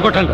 కొట్టండి.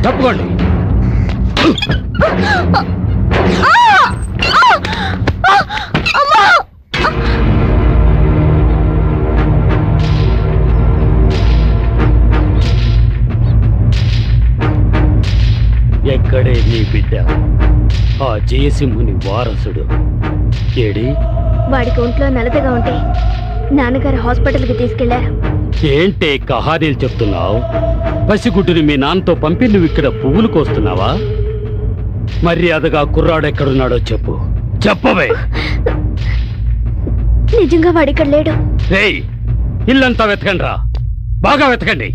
తప్పుకోండి. ఎక్కడే నీ బిడ్డ? ఆ జయసింహుని వారసుడు ఏడి? వాడికి ఒంట్లో నలతగా ఉంటే నాన్నగారు హాస్పిటల్కి తీసుకెళ్లారు. ఏంటే కహానీలు చెప్తున్నావు? పసిగుడ్డుని మీ నాన్నతో పంపి నువ్వు ఇక్కడ పువ్వులు కోస్తున్నావా? మర్యాదగా కుర్రాడెక్కడున్నాడో చెప్పు. చెప్పవే. నిజంగా వాడిక్కడ లేడు. రేయ్, ఇల్లంతా వెతకండి రా, బాగా వెతకండి.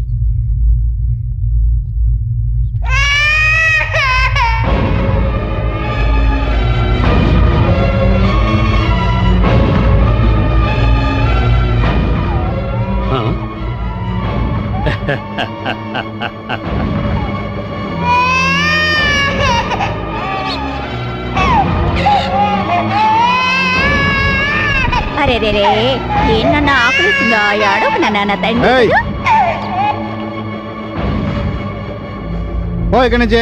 అరే రే రే, ఏమన్నా ఆకలిస్తుందా? ఆడవు నాన్న తండ్రి. ఇక్కడి నుంచి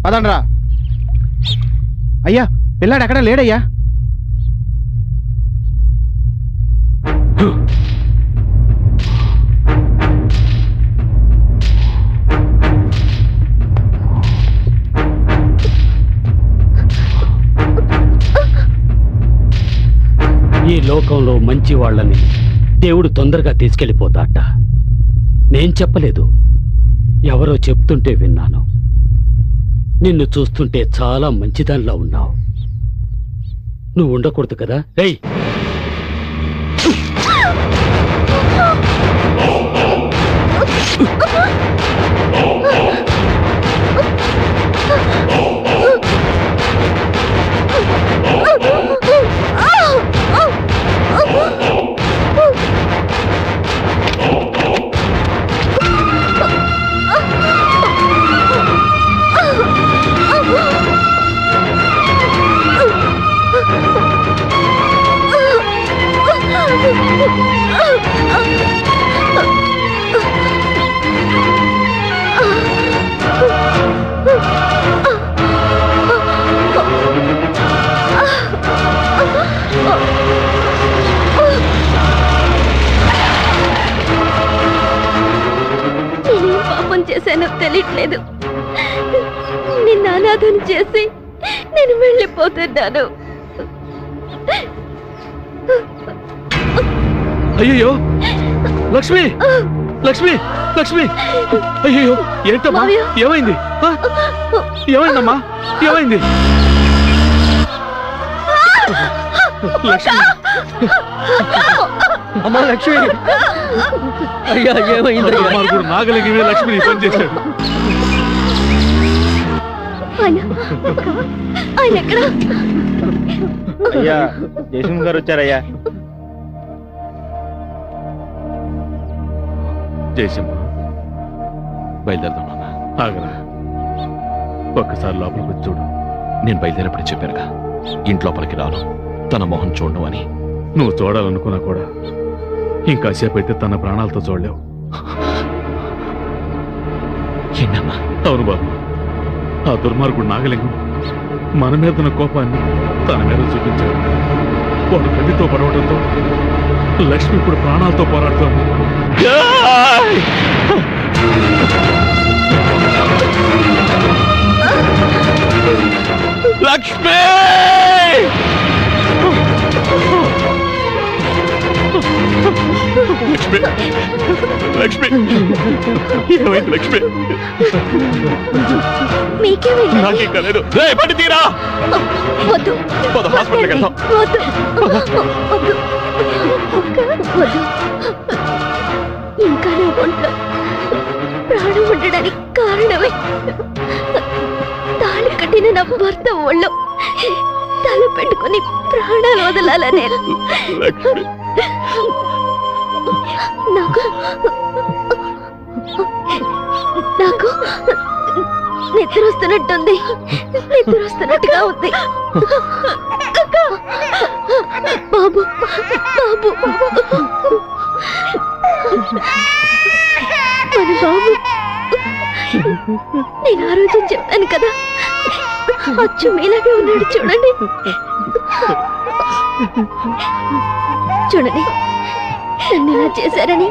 పదండ్రా. అయ్యా, పిల్లాడు ఎక్కడ లేడయ్యా. ఈ లోకంలో మంచి వాళ్ళని దేవుడు తొందరగా తీసుకెళ్ళిపోతాట. నేను చెప్పలేదు, ఎవరో చెప్తుంటే విన్నాను. నిన్ను చూస్తుంటే చాలా మంచిదానిలా ఉన్నావు. నువ్వు ఉండకూడదు కదా. రేయ్, నేనేం పాపం చేశానో తెలియట్లేదు. నిన్ను అనాథం చేసి నేను వెళ్ళిపోతున్నాను. అయ్యో లక్ష్మి, లక్ష్మి, లక్ష్మి, అయ్యో ఏంటమ్మా? ఏమైంది? ఏమైందమ్మా? ఏమైంది? లక్ష్మి, అమ్మా లక్ష్మి, అయ్యా ఏమైంది? మార్గుడు నాగలింగమే లక్ష్మిని పని చేశాడు. ఆయన ఎక్కడ? అయ్యా, జయసింహ్ గారు వచ్చారయ్యా. జయసింహ, బయలుదేరదాం నాన్న. ఆగరా, ఒక్కసారి లోపలికి వచ్చి చూడు. నేను బయలుదేరేప్పుడే చెప్పానుగా, ఇంట్లోపలికి రాను, తన మొహం చూడను అని. నువ్వు చూడాలనుకున్నా కూడా ఇంకాసేపు అయితే తన ప్రాణాలతో చూడలేవు. ఏంటమ్మా? అవును బాబు, ఆ దుర్మార్గుడు నాగలింగం మన మీద ఉన్న కోపాన్ని తన మీద చూపించాడు. వాడు కదితో పడవడంతో లక్ష్మి ఇప్పుడు ప్రాణాలతో పోరాడుతోంది. లక్ష్మి, లక్ష్మి, లక్ష్మి ఏమైంది లక్ష్మి? మీకేమైంది? నాకేం కాలేదు. రేయ్, బండి తీరా. వద్దు. పద, హాస్పిటల్కి వెళ్దాం. వద్దు. వద్దు. వద్దు. ఇంకా నా ఒంట్లో ప్రాణం ఉండడానికి కారణమే తాళి కట్టిన నా భర్త ఒళ్ళో తల పెట్టుకుని ప్రాణాలు వదలాలనే. లక్ష్మి, నాకు నాకు నిద్ర వస్తున్నట్టుంది. నిద్ర వస్తున్నట్టుగా ఉంది. బాబు, బాబు, మన బాబు. నేను ఆ రోజు చెప్పాను కదా, అచ్చు మీలాగే ఉన్నాడు. చూడండి, చూడండి, నన్ను ఇలా చేశారని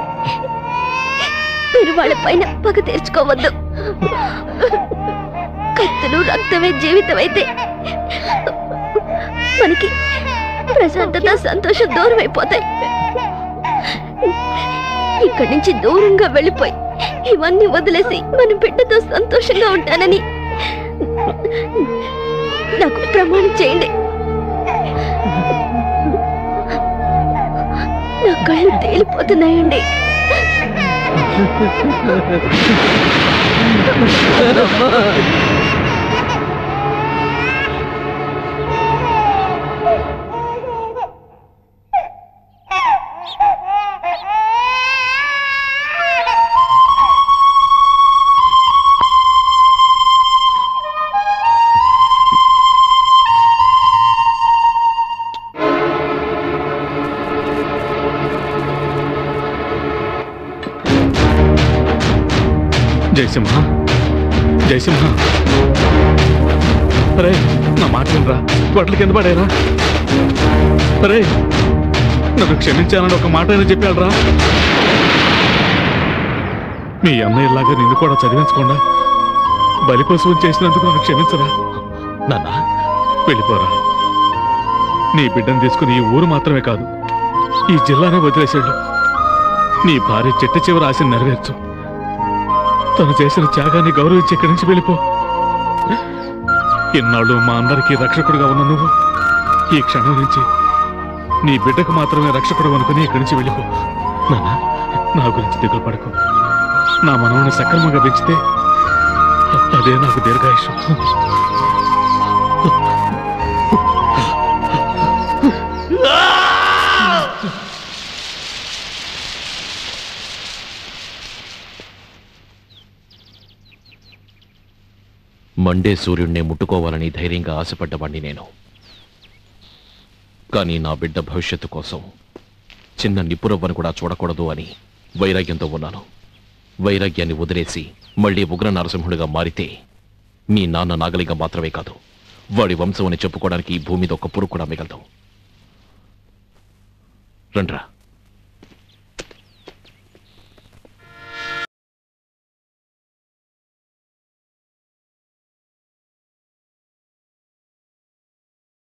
మీరు వాళ్ళ పైన పగ తీర్చుకోవద్దు. కత్తులు రక్తమే జీవితం అయితే మనకి ప్రశాంతత, సంతోషం దూరం అయిపోతాయి. ఇక్కడి నుంచి దూరంగా వెళ్ళిపోయి ఇవన్నీ వదిలేసి మన బిడ్డతో సంతోషంగా ఉంటానని నాకు ప్రమాణం చేయండి. నా కళ్ళు తేలిపోతున్నాయండి. జయసింహ, జయసింహ, అరే నా మాట వినరా. బట్టలు కింద పడేరా. అరే నన్ను క్షమించాలని ఒక మాట అయినా చెప్పాడరా. మీ అన్నయ్యలాగా నిన్ను కూడా చదివించకుండా బలిపశువు చేసినందుకు నన్ను క్షమించరా. నాన్న, వెళ్ళిపోరా. నీ బిడ్డను తీసుకుని ఈ ఊరు మాత్రమే కాదు, ఈ జిల్లానే వదిలేశాడు. నీ భార్య చిట్ట చివరి ఆశను నెరవేర్చు. తను చేసిన త్యాగాన్ని గౌరవించి ఇక్కడి నుంచి వెళ్ళిపో. ఇన్నాళ్ళు మా అందరికీ రక్షకుడుగా ఉన్న నువ్వు ఈ క్షణం నుంచి నీ బిడ్డకు మాత్రమే రక్షకుడు అనుకుని ఇక్కడి నుంచి వెళ్ళిపో. నాన్న, నా గురించి దిగులు పడకు. నా మనవుని సక్రమంగా పెంచితే అదే నాకు దీర్ఘాయుషం. మండే సూర్యుడిని ముట్టుకోవాలని ధైర్యంగా ఆశపడ్డవాణ్ణి నేను. కానీ నా బిడ్డ భవిష్యత్తు కోసం చిన్న నిప్పురవ్వను కూడా చూడకూడదు అని వైరాగ్యంతో ఉన్నాను. వైరాగ్యాన్ని వదిలేసి మళ్ళీ ఉగ్ర నరసింహుడిగా మారితే మీ నాన్న నాగలింగం మాత్రమే కాదు, వాడి వంశం అని చెప్పుకోవడానికి ఈ భూమి మీద ఒక్క పురుగు కూడా మిగలదు. రండ్రా.